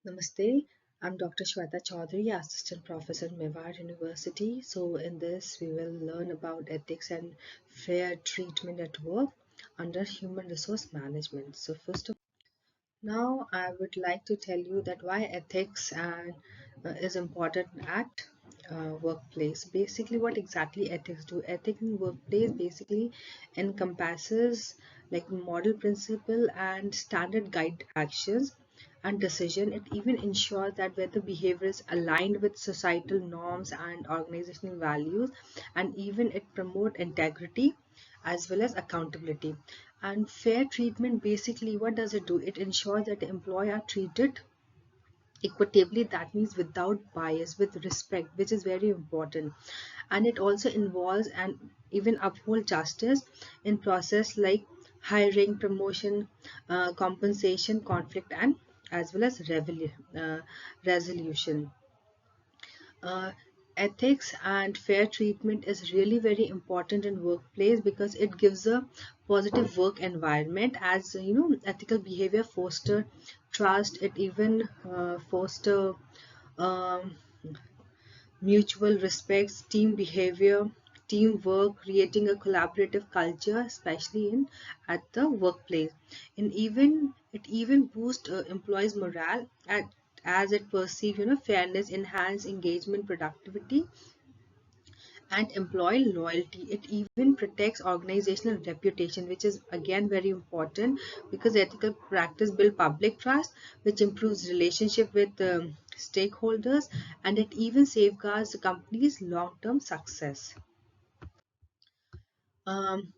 Namaste, I'm Dr. Shweta Chaudhary, Assistant Professor at Mewar University. So, in this, we will learn about ethics and fair treatment at work under human resource management. So, first of now, I would like to tell you that why ethics is important at workplace. Basically, what exactly ethics do? Ethics in workplace basically encompasses like model principle and standard guide actions and decision. It even ensures that whether behavior is aligned with societal norms and organizational values, and even it promote integrity as well as accountability. And fair treatment, basically what does it do? It ensures that the employee are treated equitably, that means without bias, with respect, which is very important. And it also involves and even uphold justice in process like hiring, promotion, compensation, conflict, and as well as resolution. uh, Ethics and fair treatment is really very important in workplace because it gives a positive work environment. As you know, ethical behavior foster trust. It even foster um, mutual respects, team behavior, teamwork, creating a collaborative culture, especially in at the workplace. And even it even boosts employees' morale as it perceive fairness, enhance engagement, productivity, and employee loyalty. It even protects organizational reputation, which is again very important because ethical practice build public trust, which improves relationship with stakeholders, and it even safeguards the company's long-term success. Um,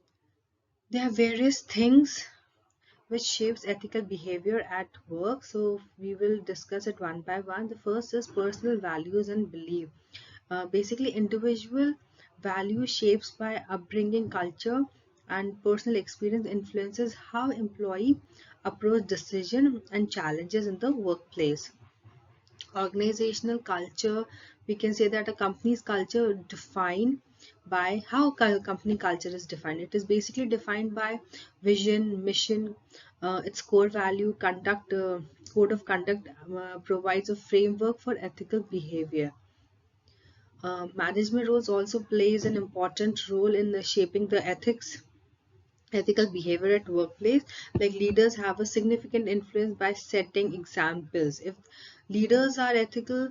there are various things which shapes ethical behavior at work. So we will discuss it one by one. The first is personal values and belief. Basically, individual value shapes by upbringing, culture, and personal experience influences how employee approach decision and challenges in the workplace. Organizational culture, we can say that a company's culture defined by how company culture is defined. It is basically defined by vision, mission, its core value, conduct, code of conduct provides a framework for ethical behavior. Management roles also plays an important role in shaping the ethical behavior at workplace. Like leaders have a significant influence by setting examples. If leaders are ethical,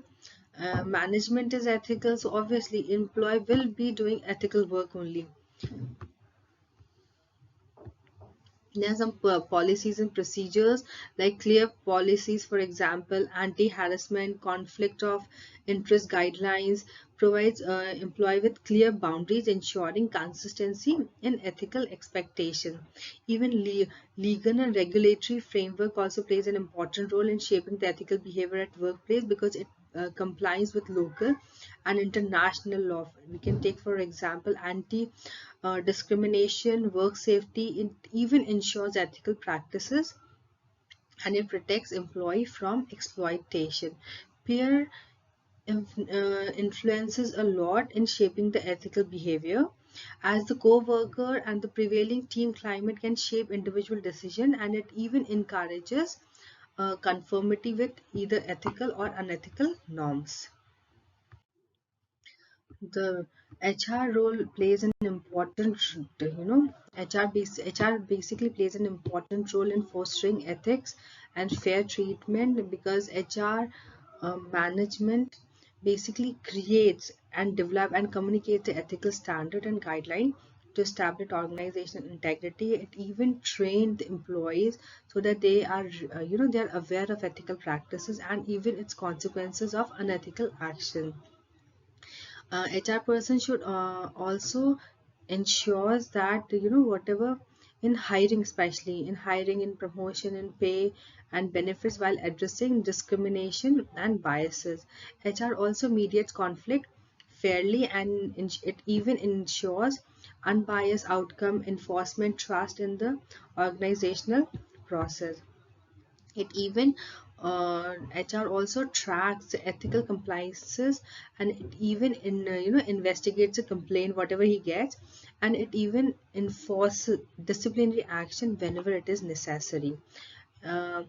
management is ethical, so obviously employee will be doing ethical work only. There are some policies and procedures like clear policies, for example, anti-harassment, conflict of interest guidelines, provides employee with clear boundaries, ensuring consistency in ethical expectation. Even legal and regulatory framework also plays an important role in shaping the ethical behavior at workplace because it complies with local and international law. We can take, for example, anti discrimination, work safety. It even ensures ethical practices and it protects employee from exploitation. Peer influences a lot in shaping the ethical behavior, as the co-worker and the prevailing team climate can shape individual decision, and it even encourages conformity with either ethical or unethical norms. The HR role plays an important, HR basically plays an important role in fostering ethics and fair treatment because HR management basically creates and develop and communicates the ethical standard and guideline to establish organizational integrity. It even trained the employees so that they are, they are aware of ethical practices and even its consequences of unethical action. HR person should also ensures that whatever in hiring, especially in hiring, in promotion, in pay and benefits, while addressing discrimination and biases. HR also mediates conflict fairly, and it even ensures unbiased outcome, enforcement, trust in the organizational process. It even HR also tracks the ethical compliances, and it even investigates a complaint whatever he gets, and it even enforces disciplinary action whenever it is necessary. Uh,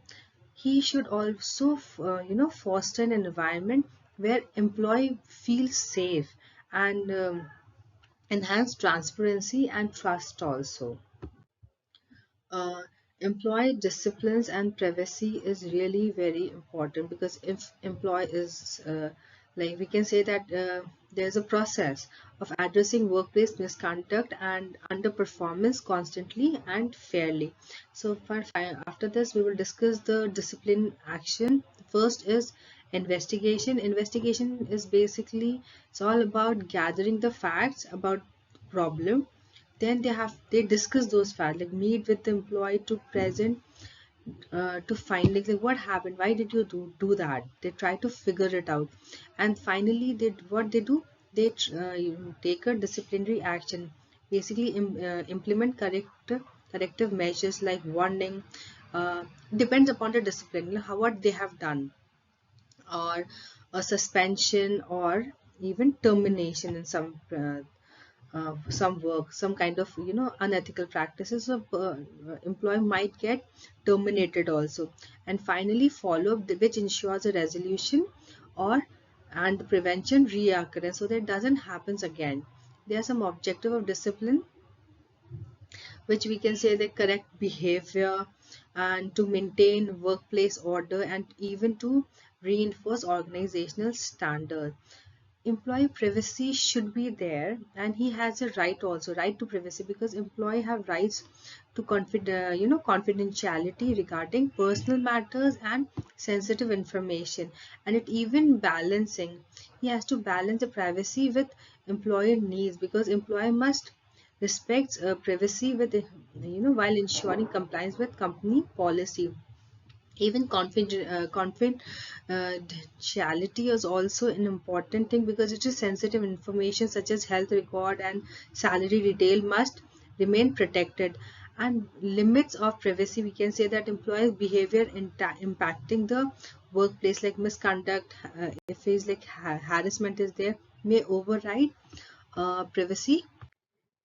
he should also foster an environment where employee feels safe and enhance transparency and trust also. uh, Employee disciplines and privacy is really very important, because if employee is like we can say that there's a process of addressing workplace misconduct and underperformance constantly and fairly. So after this we will discuss the discipline action. First is investigation. Investigation is basically, it's all about gathering the facts about problem. Then they discuss those facts, like meet with the employee to present to find like what happened, why did you do that. They try to figure it out, and finally what they do, they take a disciplinary action, basically implement corrective measures like warning, depends upon the discipline, how what they have done, or a suspension or even termination in some work, some kind of unethical practices of employee might get terminated also. And finally follow up, which ensures a resolution or and the prevention reoccurrence, so that it doesn't happens again. There are some objective of discipline, which we can say the correct behavior and to maintain workplace order and even to reinforce organizational standards. Employee privacy should be there, and he has a right also, right to privacy, because employee have rights to confidentiality regarding personal matters and sensitive information. And it even balancing, he has to balance the privacy with employer needs, because employee must respect privacy with while ensuring compliance with company policy. Even confidentiality is also an important thing, because it is sensitive information such as health record and salary detail must remain protected. And limits of privacy, we can say that employees behavior impacting the workplace, like misconduct, if is like harassment is there, may override privacy.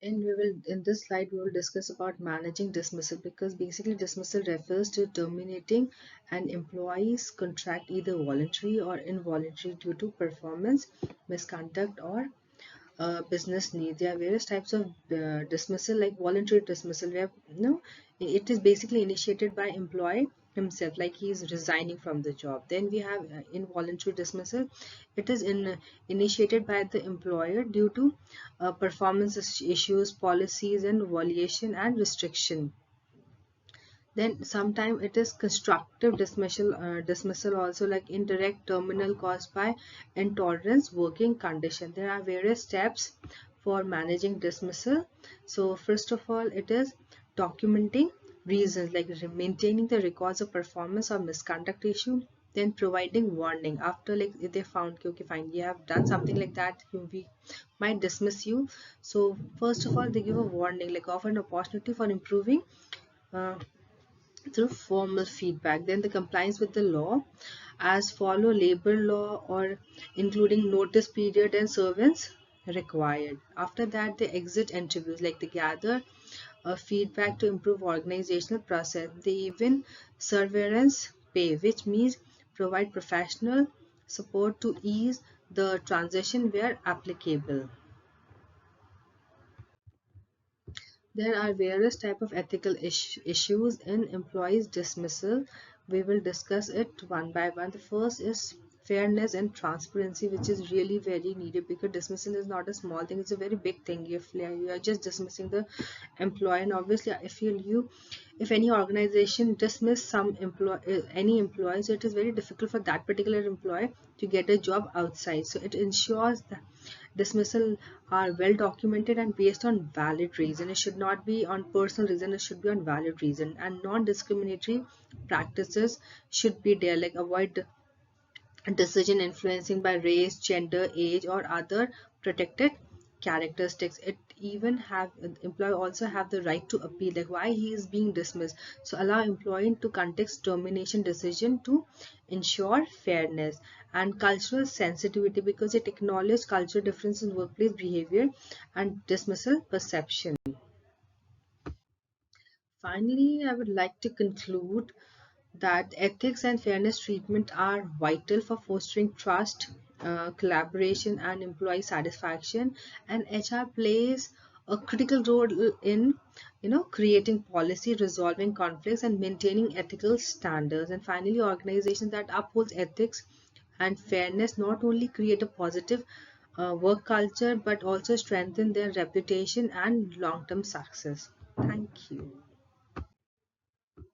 And we will, in this slide, we will discuss about managing dismissal, because basically dismissal refers to terminating an employee's contract either voluntary or involuntary due to performance, misconduct, or business needs. There are various types of dismissal, like voluntary dismissal, where it is basically initiated by employee himself, like he is resigning from the job. Then we have involuntary dismissal. It is initiated by the employer due to performance issues, policies, and violation and restriction. Then sometimes it is constructive dismissal also, like indirect terminal caused by intolerance working condition. There are various steps for managing dismissal. So first of all, it is documenting reasons, like maintaining the records of performance or misconduct issue. Then providing warning after, like if they found okay fine, you have done something like that, we might dismiss you. So first of all, they give a warning, like offer an opportunity for improving uh, through formal feedback. Then the compliance with the law, as follow labor law or including notice period and servants required. After that, the exit interviews, like they gather feedback to improve organizational process. They even severance pay, which means provide professional support to ease the transition where applicable. There are various types of ethical issues in employees dismissal. We will discuss it one by one. The first is fairness and transparency, which is really very needed, because dismissal is not a small thing, it's a very big thing. If you are just dismissing the employee, and obviously if any organization dismiss any employee, so it is very difficult for that particular employee to get a job outside. So it ensures that dismissal are well documented and based on valid reason. It should not be on personal reason, it should be on valid reason. And non-discriminatory practices should be there, like avoid decision influencing by race, gender, age, or other protected characteristics. It even have employee also have the right to appeal, like why he is being dismissed. So allow employee to context termination decision to ensure fairness. And cultural sensitivity, because it acknowledges cultural difference in workplace behavior and dismissal perception. Finally, I would like to conclude that ethics and fairness treatment are vital for fostering trust, collaboration, and employee satisfaction. And HR plays a critical role in, creating policy, resolving conflicts, and maintaining ethical standards. And finally, organizations that uphold ethics and fairness not only create a positive work culture but also strengthen their reputation and long-term success. Thank you.